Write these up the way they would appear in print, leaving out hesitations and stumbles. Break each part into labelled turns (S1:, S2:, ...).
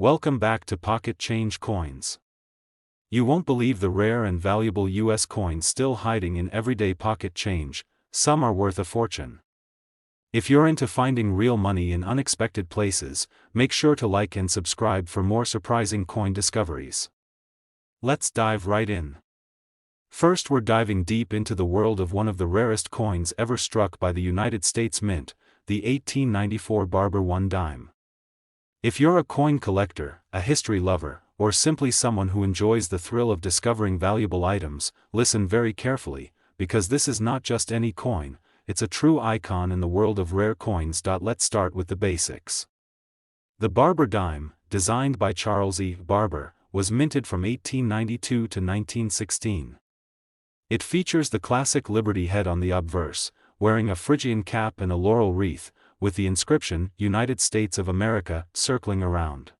S1: Welcome back to Pocket Change Coins. You won't believe the rare and valuable US coins still hiding in everyday pocket change. Some are worth a fortune. If you're into finding real money in unexpected places, make sure to like and subscribe for more surprising coin discoveries. Let's dive right in. First, we're diving deep into the world of one of the rarest coins ever struck by the United States Mint, the 1894 Barber 1 dime. If you're a coin collector, a history lover, or simply someone who enjoys the thrill of discovering valuable items, listen very carefully, because this is not just any coin, it's a true icon in the world of rare coins. Let's start with the basics. The Barber dime, designed by Charles E. Barber, was minted from 1892 to 1916. It features the classic Liberty head on the obverse, wearing a Phrygian cap and a laurel wreath, with the inscription, United States of America, circling around.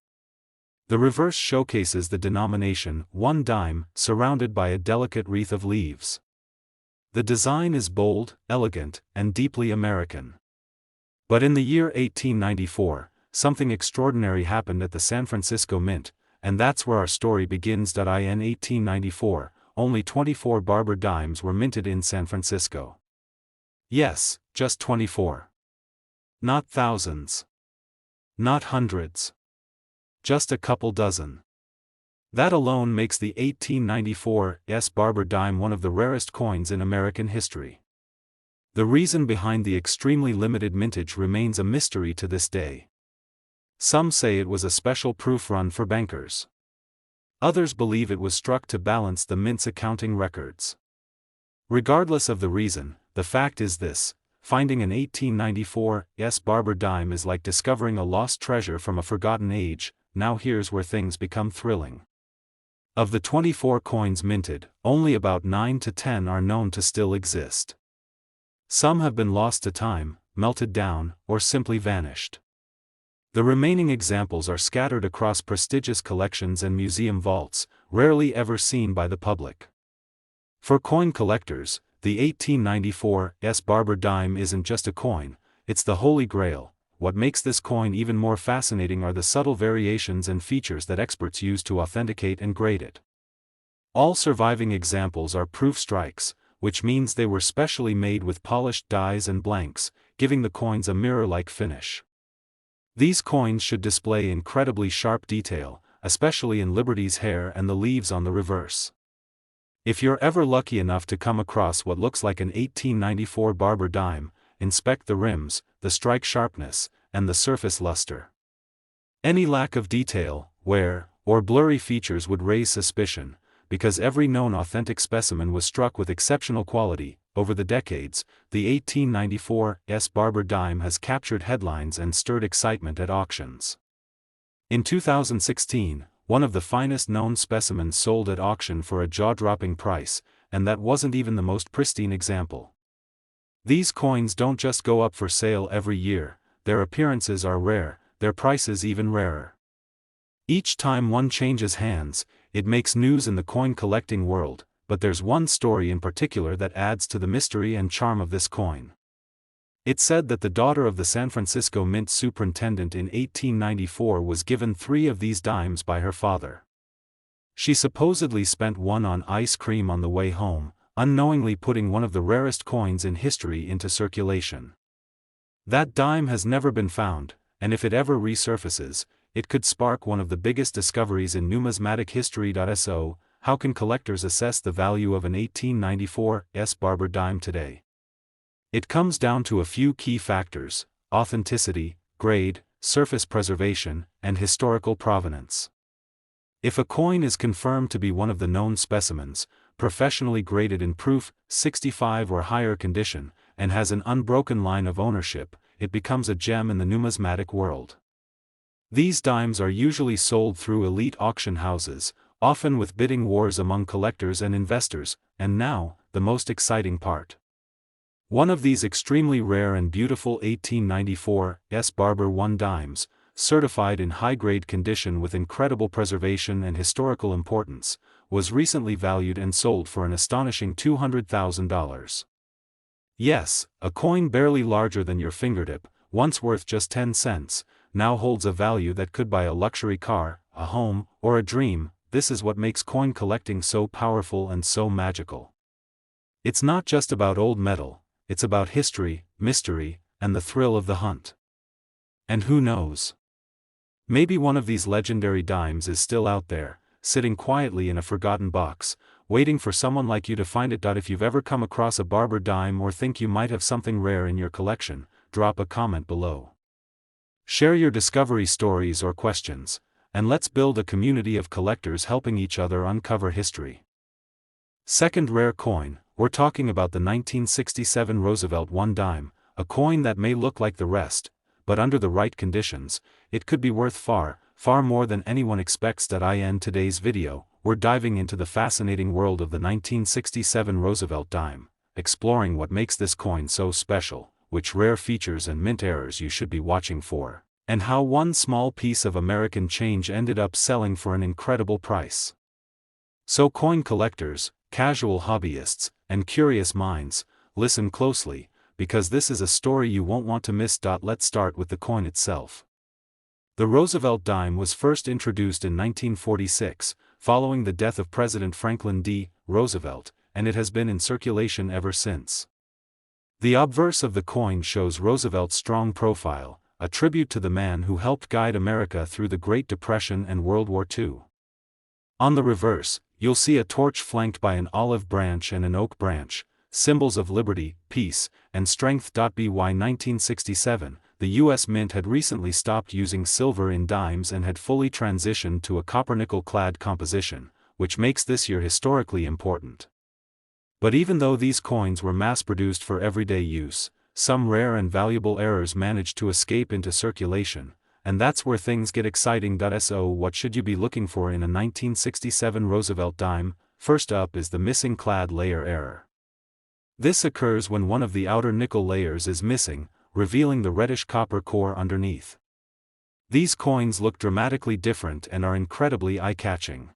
S1: The reverse showcases the denomination, 1 dime, surrounded by a delicate wreath of leaves. The design is bold, elegant, and deeply American. But in the year 1894, something extraordinary happened at the San Francisco Mint, and that's where our story begins. In 1894, only 24 Barber dimes were minted in San Francisco. Yes, just 24. Not thousands. Not hundreds. Just a couple dozen. That alone makes the 1894 Barber dime one of the rarest coins in American history. The reason behind the extremely limited mintage remains a mystery to this day. Some say it was a special proof run for bankers. Others believe it was struck to balance the mint's accounting records. Regardless of the reason, the fact is this: finding an 1894 Barber dime is like discovering a lost treasure from a forgotten age. Now here's where things become thrilling. Of the 24 coins minted, only about 9 to 10 are known to still exist. Some have been lost to time, melted down, or simply vanished. The remaining examples are scattered across prestigious collections and museum vaults, rarely ever seen by the public. For coin collectors, the 1894 Barber dime isn't just a coin, it's the holy grail. What makes this coin even more fascinating are the subtle variations and features that experts use to authenticate and grade it. All surviving examples are proof strikes, which means they were specially made with polished dies and blanks, giving the coins a mirror-like finish. These coins should display incredibly sharp detail, especially in Liberty's hair and the leaves on the reverse. If you're ever lucky enough to come across what looks like an 1894 Barber dime, inspect the rims, the strike sharpness, and the surface luster. Any lack of detail, wear, or blurry features would raise suspicion, because every known authentic specimen was struck with exceptional quality. Over the decades, the 1894 Barber dime has captured headlines and stirred excitement at auctions. In 2016, one of the finest known specimens sold at auction for a jaw-dropping price, and that wasn't even the most pristine example. These coins don't just go up for sale every year, their appearances are rare, their prices even rarer. Each time one changes hands, it makes news in the coin collecting world, but there's one story in particular that adds to the mystery and charm of this coin. It's said that the daughter of the San Francisco Mint superintendent in 1894 was given 3 of these dimes by her father. She supposedly spent one on ice cream on the way home, unknowingly putting one of the rarest coins in history into circulation. That dime has never been found, and if it ever resurfaces, it could spark one of the biggest discoveries in numismatic history. So, how can collectors assess the value of an 1894 Barber dime today? It comes down to a few key factors: authenticity, grade, surface preservation, and historical provenance. If a coin is confirmed to be one of the known specimens, professionally graded in proof 65 or higher condition, and has an unbroken line of ownership, it becomes a gem in the numismatic world. These dimes are usually sold through elite auction houses, often with bidding wars among collectors and investors. And now, the most exciting part. One of these extremely rare and beautiful 1894 Barber 1 dimes, certified in high-grade condition with incredible preservation and historical importance, was recently valued and sold for an astonishing $200,000. Yes, a coin barely larger than your fingertip, once worth just 10 cents, now holds a value that could buy a luxury car, a home, or a dream. This is what makes coin collecting so powerful and so magical. It's not just about old metal, it's about history, mystery, and the thrill of the hunt. And who knows? Maybe one of these legendary dimes is still out there, sitting quietly in a forgotten box, waiting for someone like you to find it. If you've ever come across a Barber dime or think you might have something rare in your collection, drop a comment below. Share your discovery stories or questions, and let's build a community of collectors helping each other uncover history. Second rare coin, we're talking about the 1967 Roosevelt 1 dime, a coin that may look like the rest, but under the right conditions, it could be worth far more than anyone expects. In today's video, we're diving into the fascinating world of the 1967 Roosevelt dime, exploring what makes this coin so special, which rare features and mint errors you should be watching for, and how one small piece of American change ended up selling for an incredible price. So coin collectors, casual hobbyists, and curious minds, listen closely, because this is a story you won't want to miss. Let's start with the coin itself. The Roosevelt dime was first introduced in 1946, following the death of President Franklin D. Roosevelt, and it has been in circulation ever since. The obverse of the coin shows Roosevelt's strong profile, a tribute to the man who helped guide America through the Great Depression and World War II. On the reverse, you'll see a torch flanked by an olive branch and an oak branch, symbols of liberty, peace, and strength. By 1967, the U.S. Mint had recently stopped using silver in dimes and had fully transitioned to a copper-nickel-clad composition, which makes this year historically important. But even though these coins were mass-produced for everyday use, some rare and valuable errors managed to escape into circulation, and that's where things get exciting. So what should you be looking for in a 1967 Roosevelt dime? First up is the missing clad layer error. This occurs when one of the outer nickel layers is missing, revealing the reddish copper core underneath. These coins look dramatically different and are incredibly eye-catching.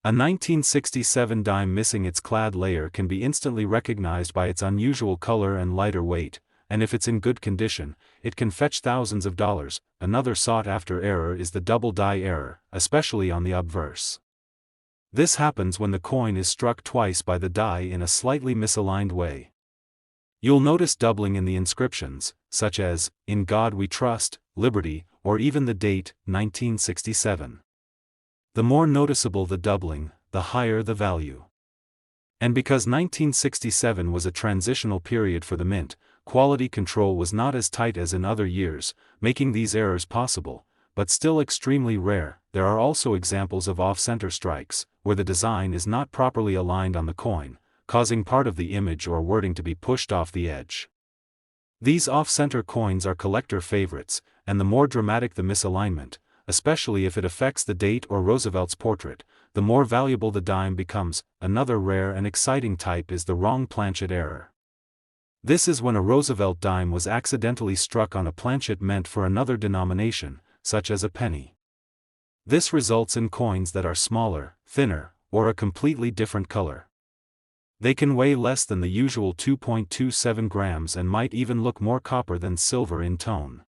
S1: A 1967 dime missing its clad layer can be instantly recognized by its unusual color and lighter weight, and if it's in good condition, it can fetch thousands of dollars. Another sought-after error is the double die error, especially on the obverse. This happens when the coin is struck twice by the die in a slightly misaligned way. You'll notice doubling in the inscriptions, such as, "In God We Trust," "Liberty," or even the date, 1967. The more noticeable the doubling, the higher the value. And because 1967 was a transitional period for the mint, quality control was not as tight as in other years, making these errors possible, but still extremely rare. There are also examples of off-center strikes, where the design is not properly aligned on the coin, causing part of the image or wording to be pushed off the edge. These off-center coins are collector favorites, and the more dramatic the misalignment, especially if it affects the date or Roosevelt's portrait, the more valuable the dime becomes. Another rare and exciting type is the wrong planchet error. This is when a Roosevelt dime was accidentally struck on a planchet meant for another denomination, such as a penny. This results in coins that are smaller, thinner, or a completely different color. They can weigh less than the usual 2.27 grams and might even look more copper than silver in tone.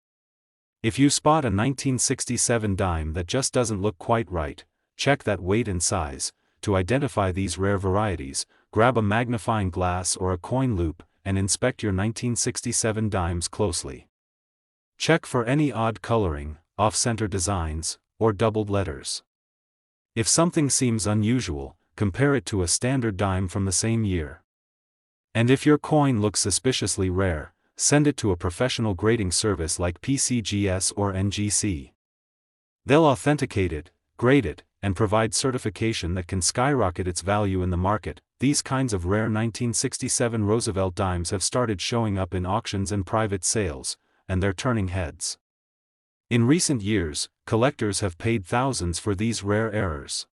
S1: If you spot a 1967 dime that just doesn't look quite right, check that weight and size. To identify these rare varieties, grab a magnifying glass or a coin loupe, and inspect your 1967 dimes closely. Check for any odd coloring, off-center designs, or doubled letters. If something seems unusual, compare it to a standard dime from the same year. And if your coin looks suspiciously rare, send it to a professional grading service like PCGS or NGC. They'll authenticate it, grade it, and provide certification that can skyrocket its value in the market. These kinds of rare 1967 Roosevelt dimes have started showing up in auctions and private sales, and they're turning heads. In recent years, collectors have paid thousands for these rare errors.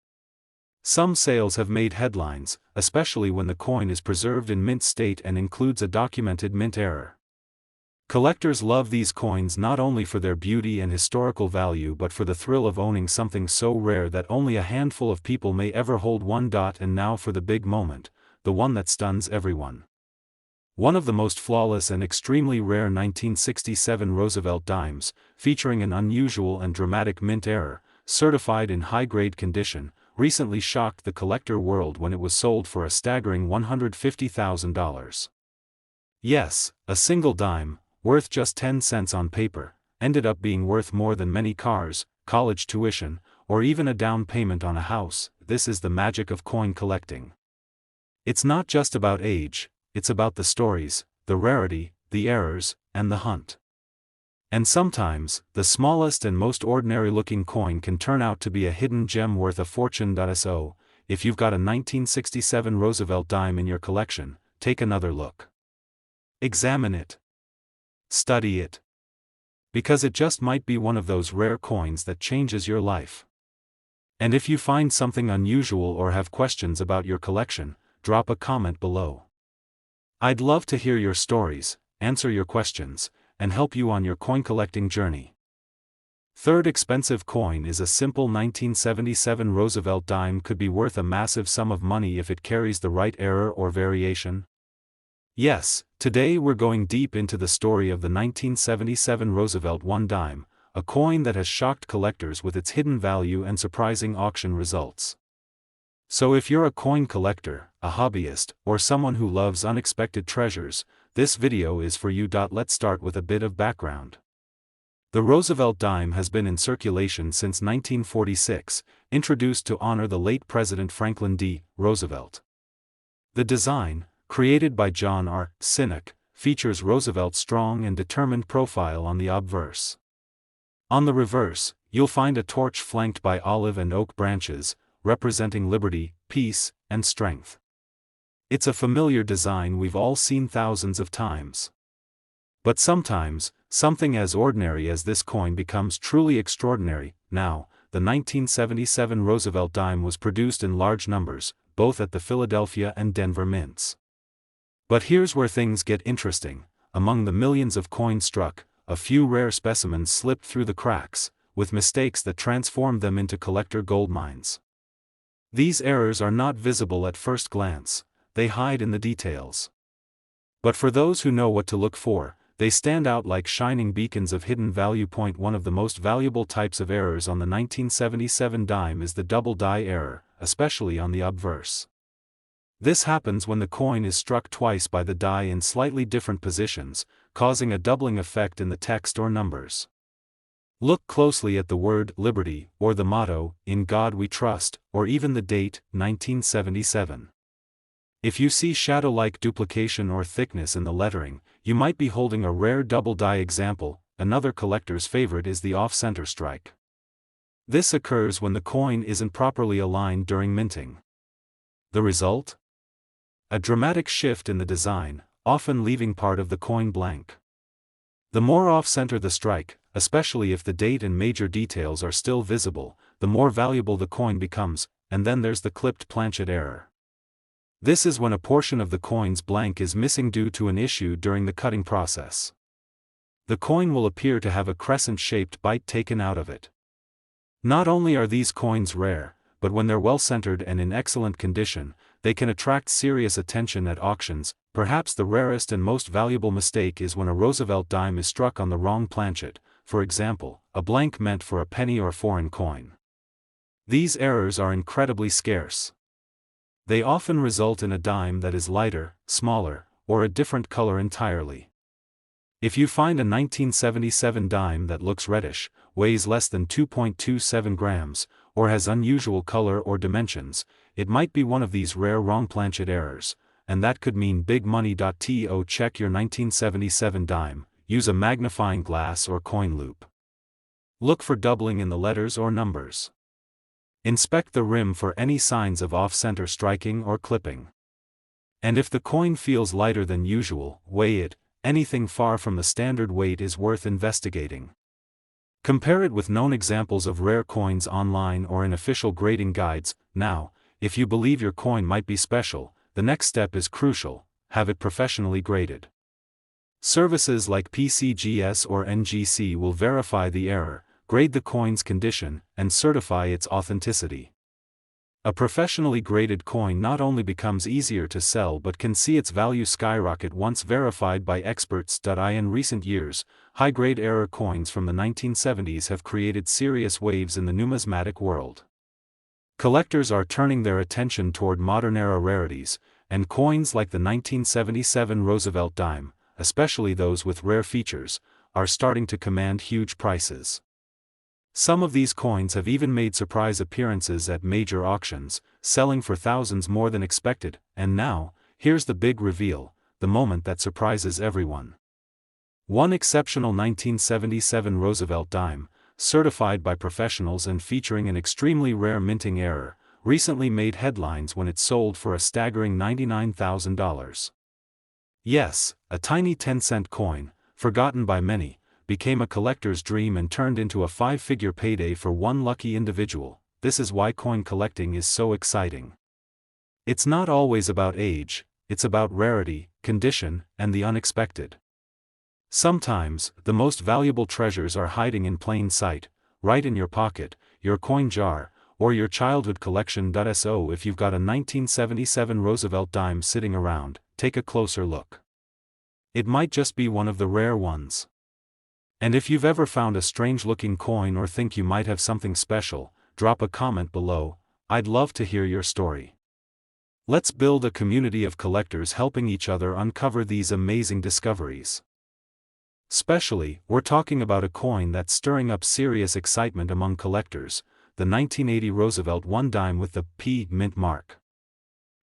S1: Some sales have made headlines, especially when the coin is preserved in mint state and includes a documented mint error. Collectors love these coins not only for their beauty and historical value but for the thrill of owning something so rare that only a handful of people may ever hold one. And now for the big moment, the one that stuns everyone. One of the most flawless and extremely rare 1967 Roosevelt dimes, featuring an unusual and dramatic mint error, certified in high-grade condition, recently shocked the collector world when it was sold for a staggering $150,000. Yes, a single dime, worth just 10 cents on paper, ended up being worth more than many cars, college tuition, or even a down payment on a house. This is the magic of coin collecting. It's not just about age, it's about the stories, the rarity, the errors, and the hunt. And sometimes, the smallest and most ordinary-looking coin can turn out to be a hidden gem worth a fortune. So, if you've got a 1967 Roosevelt dime in your collection, take another look. Examine it. Study it. Because it just might be one of those rare coins that changes your life. And if you find something unusual or have questions about your collection, drop a comment below. I'd love to hear your stories, answer your questions, and help you on your coin collecting journey. Third expensive coin is a simple 1977 Roosevelt dime. Could be worth a massive sum of money if it carries the right error or variation. Yes, today we're going deep into the story of the 1977 Roosevelt 1 dime, a coin that has shocked collectors with its hidden value and surprising auction results. So if you're a coin collector, a hobbyist, or someone who loves unexpected treasures, this video is for you. Let's start with a bit of background. The Roosevelt dime has been in circulation since 1946, introduced to honor the late President Franklin D. Roosevelt. The design, created by John R. Sinek, features Roosevelt's strong and determined profile on the obverse. On the reverse, you'll find a torch flanked by olive and oak branches, representing liberty, peace, and strength. It's a familiar design we've all seen thousands of times. But sometimes, something as ordinary as this coin becomes truly extraordinary. Now, the 1977 Roosevelt dime was produced in large numbers, both at the Philadelphia and Denver mints. But here's where things get interesting. Among the millions of coins struck, a few rare specimens slipped through the cracks, with mistakes that transformed them into collector goldmines. These errors are not visible at first glance, they hide in the details. But for those who know what to look for, they stand out like shining beacons of hidden value. One of the most valuable types of errors on the 1977 dime is the double die error, especially on the obverse. This happens when the coin is struck twice by the die in slightly different positions, causing a doubling effect in the text or numbers. Look closely at the word liberty, or the motto, "In God We Trust," or even the date, 1977. If you see shadow-like duplication or thickness in the lettering, you might be holding a rare double die. Example, another collector's favorite is the off-center strike. This occurs when the coin isn't properly aligned during minting. The result? A dramatic shift in the design, often leaving part of the coin blank. The more off-center the strike, especially if the date and major details are still visible, the more valuable the coin becomes. And then there's the clipped planchet error. This is when a portion of the coin's blank is missing due to an issue during the cutting process. The coin will appear to have a crescent-shaped bite taken out of it. Not only are these coins rare, but when they're well-centered and in excellent condition, they can attract serious attention at auctions. Perhaps the rarest and most valuable mistake is when a Roosevelt dime is struck on the wrong planchet, for example, a blank meant for a penny or foreign coin. These errors are incredibly scarce. They often result in a dime that is lighter, smaller, or a different color entirely. If you find a 1977 dime that looks reddish, weighs less than 2.27 grams, or has unusual color or dimensions, it might be one of these rare wrong planchet errors, and that could mean big money. To check your 1977 dime, use a magnifying glass or coin loop. Look for doubling in the letters or numbers. Inspect the rim for any signs of off-center striking or clipping. And if the coin feels lighter than usual, weigh it. Anything far from the standard weight is worth investigating. Compare it with known examples of rare coins online or in official grading guides. Now, if you believe your coin might be special, the next step is crucial: have it professionally graded. Services like PCGS or NGC will verify the error, grade the coin's condition, and certify its authenticity. A professionally graded coin not only becomes easier to sell but can see its value skyrocket once verified by experts. In recent years, high-grade error coins from the 1970s have created serious waves in the numismatic world. Collectors are turning their attention toward modern-era rarities, and coins like the 1977 Roosevelt dime, especially those with rare features, are starting to command huge prices. Some of these coins have even made surprise appearances at major auctions, selling for thousands more than expected. And now, here's the big reveal, the moment that surprises everyone. One exceptional 1977 Roosevelt dime, certified by professionals and featuring an extremely rare minting error, recently made headlines when it sold for a staggering $99,000. Yes, a tiny 10-cent coin, forgotten by many, became a collector's dream and turned into a five-figure payday for one lucky individual. This is why coin collecting is so exciting. It's not always about age, it's about rarity, condition, and the unexpected. Sometimes, the most valuable treasures are hiding in plain sight, right in your pocket, your coin jar, or your childhood collection. So if you've got a 1977 Roosevelt dime sitting around, take a closer look. It might just be one of the rare ones. And if you've ever found a strange-looking coin or think you might have something special, drop a comment below. I'd love to hear your story. Let's build a community of collectors helping each other uncover these amazing discoveries. Especially, we're talking about a coin that's stirring up serious excitement among collectors, the 1980 Roosevelt 1 dime with the P mint mark.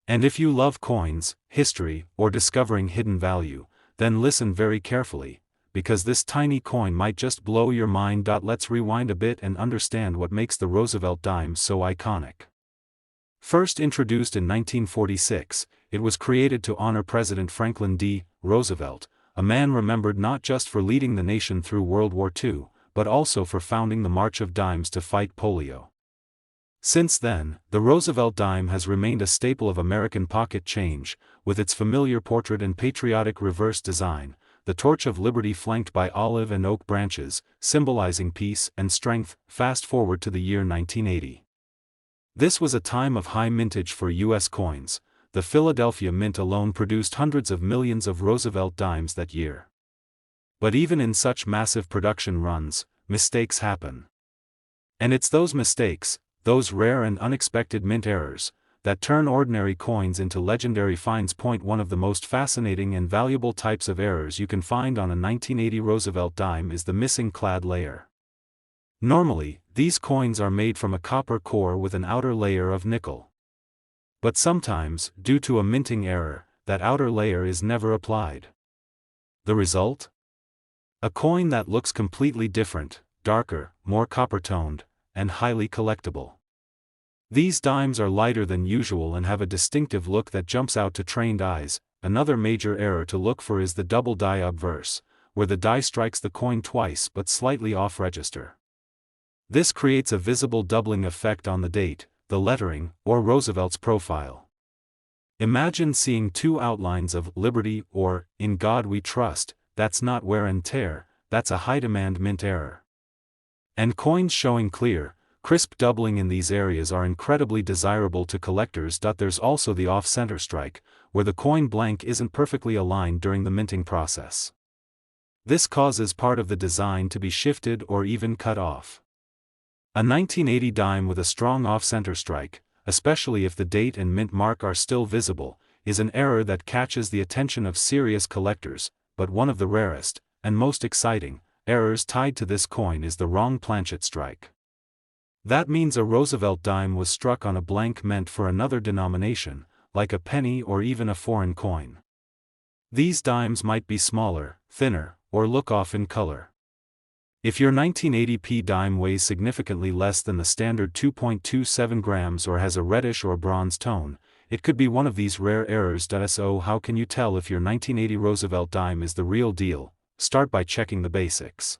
S1: And if you love coins, history, or discovering hidden value, then listen very carefully, because this tiny coin might just blow your mind. Let's rewind a bit and understand what makes the Roosevelt dime so iconic. First introduced in 1946, it was created to honor President Franklin D. Roosevelt, a man remembered not just for leading the nation through World War II, but also for founding the March of Dimes to fight polio. Since then, the Roosevelt dime has remained a staple of American pocket change, with its familiar portrait and patriotic reverse design, the torch of liberty flanked by olive and oak branches, symbolizing peace and strength. Fast forward to the year 1980. This was a time of high mintage for U.S. coins. The Philadelphia Mint alone produced hundreds of millions of Roosevelt dimes that year. But even in such massive production runs, mistakes happen. And it's those mistakes, those rare and unexpected mint errors, that turn ordinary coins into legendary finds. One of the most fascinating and valuable types of errors you can find on a 1980 Roosevelt dime is the missing clad layer. Normally, these coins are made from a copper core with an outer layer of nickel. But sometimes, due to a minting error, that outer layer is never applied. The result? A coin that looks completely different, darker, more copper-toned, and highly collectible. These dimes are lighter than usual and have a distinctive look that jumps out to trained eyes. Another major error to look for is the double die obverse, where the die strikes the coin twice but slightly off register. This creates a visible doubling effect on the date, the lettering, or Roosevelt's profile. Imagine seeing two outlines of Liberty or In God We Trust. That's not wear and tear, that's a high-demand mint error. And coins showing clear, crisp doubling in these areas are incredibly desirable to collectors. There's also the off-center strike, where the coin blank isn't perfectly aligned during the minting process. This causes part of the design to be shifted or even cut off. A 1980 dime with a strong off-center strike, especially if the date and mint mark are still visible, is an error that catches the attention of serious collectors. But one of the rarest, and most exciting, errors tied to this coin is the wrong planchet strike. That means a Roosevelt dime was struck on a blank meant for another denomination, like a penny or even a foreign coin. These dimes might be smaller, thinner, or look off in color. If your 1980p dime weighs significantly less than the standard 2.27 grams or has a reddish or bronze tone, it could be one of these rare errors. So how can you tell if your 1980 Roosevelt dime is the real deal? Start by checking the basics.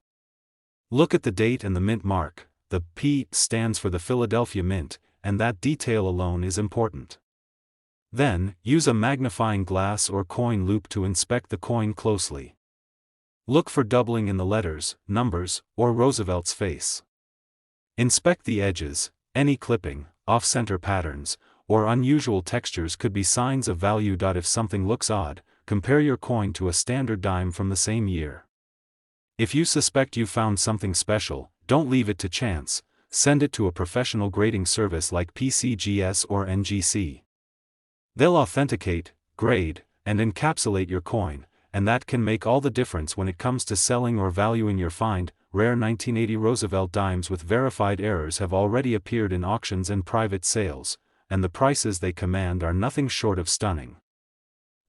S1: Look at the date and the mint mark. The P stands for the Philadelphia Mint, and that detail alone is important. Then, use a magnifying glass or coin loop to inspect the coin closely. Look for doubling in the letters, numbers, or Roosevelt's face. Inspect the edges. Any clipping, off-center patterns, or unusual textures could be signs of value. If something looks odd, compare your coin to a standard dime from the same year. If you suspect you found something special, don't leave it to chance, send it to a professional grading service like PCGS or NGC. They'll authenticate, grade, and encapsulate your coin, and that can make all the difference when it comes to selling or valuing your find. Rare 1980 Roosevelt dimes with verified errors have already appeared in auctions and private sales, and the prices they command are nothing short of stunning.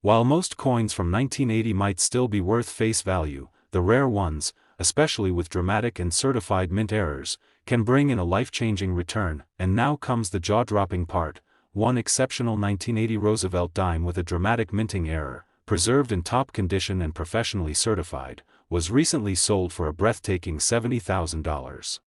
S1: While most coins from 1980 might still be worth face value, the rare ones, especially with dramatic and certified mint errors, can bring in a life-changing return. And now comes the jaw-dropping part. One exceptional 1980 Roosevelt dime with a dramatic minting error, preserved in top condition and professionally certified, was recently sold for a breathtaking $70,000.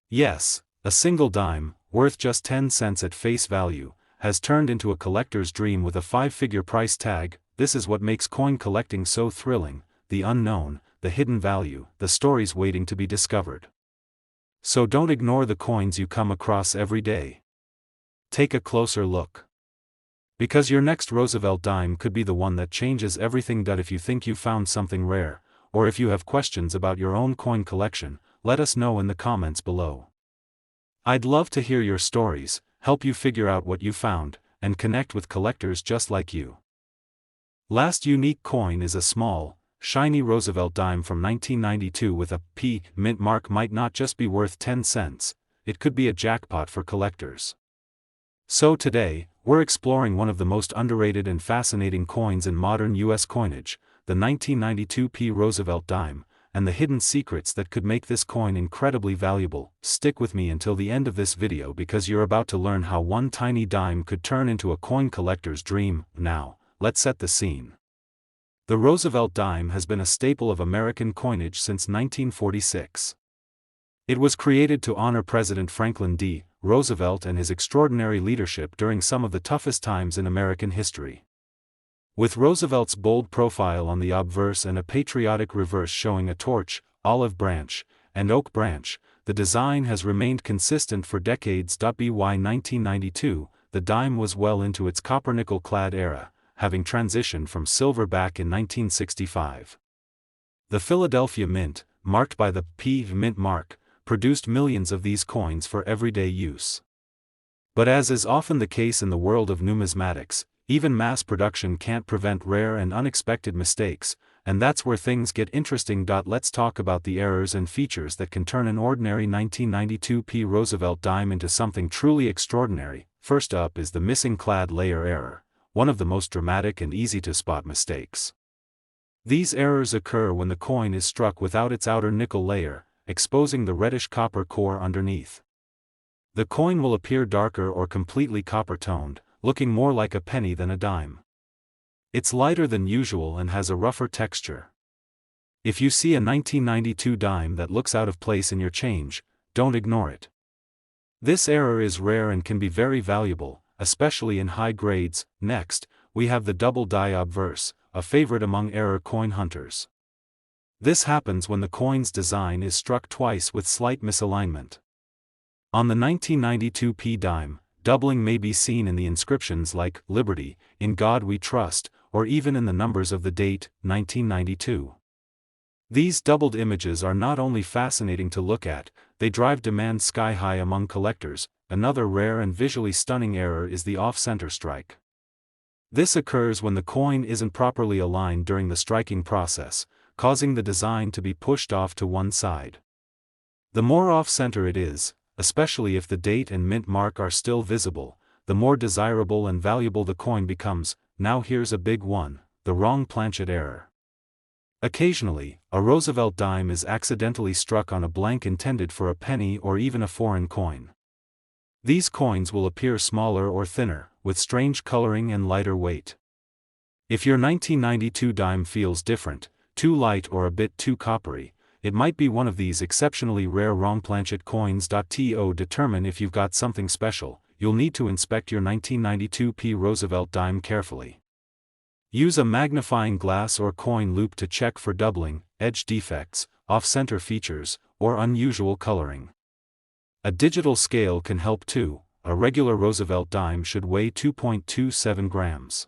S1: Yes, a single dime, worth just 10 cents at face value, has turned into a collector's dream with a 5-figure price tag. This is what makes coin collecting so thrilling: the unknown, the hidden value, the stories waiting to be discovered. So don't ignore the coins you come across every day. Take a closer look. Because your next Roosevelt dime could be the one that changes everything. If you think you found something rare, or if you have questions about your own coin collection, let us know in the comments below. I'd love to hear your stories, help you figure out what you found, and connect with collectors just like you. Last unique coin is a small, shiny Roosevelt dime from 1992 with a P mint mark. Might not just be worth 10 cents, it could be a jackpot for collectors. So today, we're exploring one of the most underrated and fascinating coins in modern US coinage, the 1992 P Roosevelt dime, and the hidden secrets that could make this coin incredibly valuable. Stick with me until the end of this video because you're about to learn how one tiny dime could turn into a coin collector's dream. Now, let's set the scene. The Roosevelt dime has been a staple of American coinage since 1946. It was created to honor President Franklin D. Roosevelt and his extraordinary leadership during some of the toughest times in American history. With Roosevelt's bold profile on the obverse and a patriotic reverse showing a torch, olive branch, and oak branch, the design has remained consistent for decades. By 1992, the dime was well into its copper-nickel-clad era, having transitioned from silver back in 1965. The Philadelphia Mint, marked by the P mint mark, produced millions of these coins for everyday use. But as is often the case in the world of numismatics, even mass production can't prevent rare and unexpected mistakes, and that's where things get interesting. Let's talk about the errors and features that can turn an ordinary 1992 P Roosevelt dime into something truly extraordinary. First up is the missing clad layer error, one of the most dramatic and easy to spot mistakes. These errors occur when the coin is struck without its outer nickel layer, exposing the reddish copper core underneath. The coin will appear darker or completely copper-toned, looking more like a penny than a dime. It's lighter than usual and has a rougher texture. If you see a 1992 dime that looks out of place in your change, don't ignore it. This error is rare and can be very valuable, especially in high grades. Next, we have the double die obverse, a favorite among error coin hunters. This happens when the coin's design is struck twice with slight misalignment. On the 1992 P dime, doubling may be seen in the inscriptions like "Liberty," "In God We Trust," or even in the numbers of the date, 1992. These doubled images are not only fascinating to look at, they drive demand sky high among collectors. Another rare and visually stunning error is the off-center strike. This occurs when the coin isn't properly aligned during the striking process, causing the design to be pushed off to one side. The more off-center it is, especially if the date and mint mark are still visible, the more desirable and valuable the coin becomes. Now here's a big one: the wrong planchet error. Occasionally, a Roosevelt dime is accidentally struck on a blank intended for a penny or even a foreign coin. These coins will appear smaller or thinner, with strange coloring and lighter weight. If your 1992 dime feels different, too light or a bit too coppery, it might be one of these exceptionally rare wrong planchet coins. To determine if you've got something special, you'll need to inspect your 1992 P Roosevelt dime carefully. Use a magnifying glass or coin loop to check for doubling, edge defects, off-center features, or unusual coloring. A digital scale can help too. a regular Roosevelt dime should weigh 2.27 grams.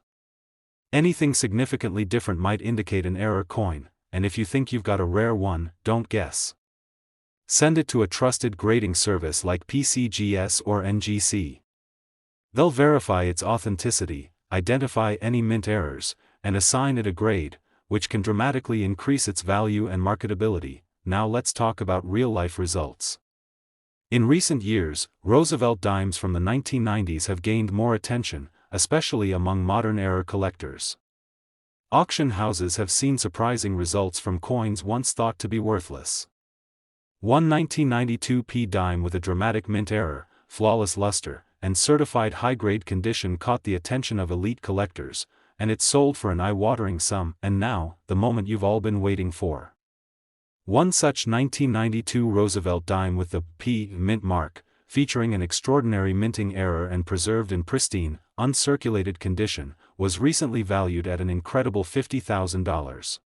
S1: Anything significantly different might indicate an error coin, and if you think you've got a rare one, don't guess. Send it to a trusted grading service like PCGS or NGC. They'll verify its authenticity, identify any mint errors, and assign it a grade, which can dramatically increase its value and marketability. Now let's talk about real-life results. In recent years, Roosevelt dimes from the 1990s have gained more attention, especially among modern-era collectors. Auction houses have seen surprising results from coins once thought to be worthless. One 1992 P dime with a dramatic mint error, flawless luster, and certified high-grade condition caught the attention of elite collectors, and it sold for an eye-watering sum. And now, the moment you've all been waiting for. One such 1992 Roosevelt dime with the P mint mark, featuring an extraordinary minting error and preserved in pristine, uncirculated condition, was recently valued at an incredible $50,000.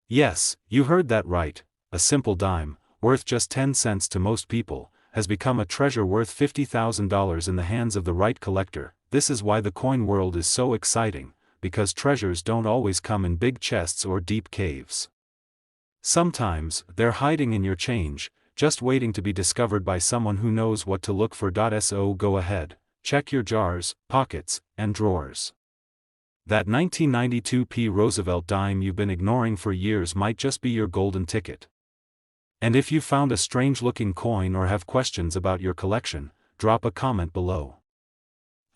S1: Yes, you heard that right, a simple dime, worth just 10 cents to most people, has become a treasure worth $50,000 in the hands of the right collector. This is why the coin world is so exciting, because treasures don't always come in big chests or deep caves. Sometimes, they're hiding in your change, just waiting to be discovered by someone who knows what to look for. So go ahead, check your jars, pockets, and drawers. That 1992 P Roosevelt dime you've been ignoring for years might just be your golden ticket. And if you found a strange-looking coin or have questions about your collection, drop a comment below.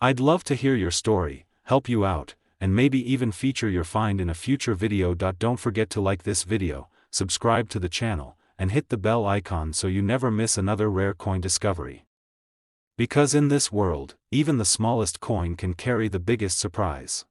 S1: I'd love to hear your story, help you out, and maybe even feature your find in a future video. Don't forget to like this video, subscribe to the channel, and hit the bell icon so you never miss another rare coin discovery. Because in this world, even the smallest coin can carry the biggest surprise.